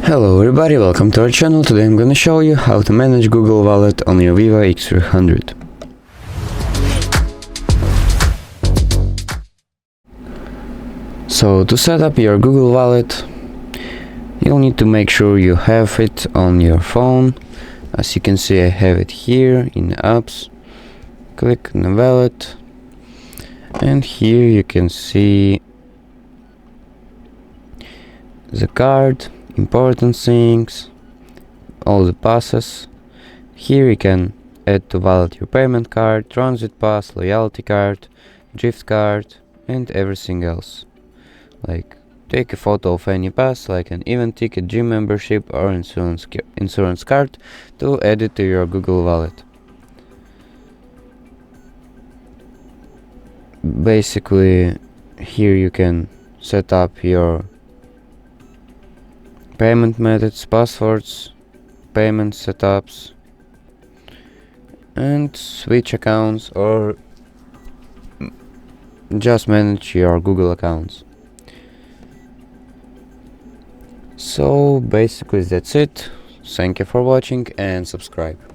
Hello everybody, welcome to our channel. Today I'm gonna show you how to manage Google Wallet on your VIVO X300. So to set up your Google Wallet, you'll need to make sure you have it on your phone. As you can see, I have it here in apps. Click on the wallet, and here you can see the card, important things, all the passes. Here you can add to wallet your payment card, transit pass, loyalty card, gift card, and everything else. Like take a photo of any pass, like an event ticket, gym membership, or insurance card, to add it to your Google Wallet. Basically, here you can set up your payment methods, passwords, payment setups, and switch accounts, or just manage your Google accounts. So basically that's it. Thank you for watching and subscribe.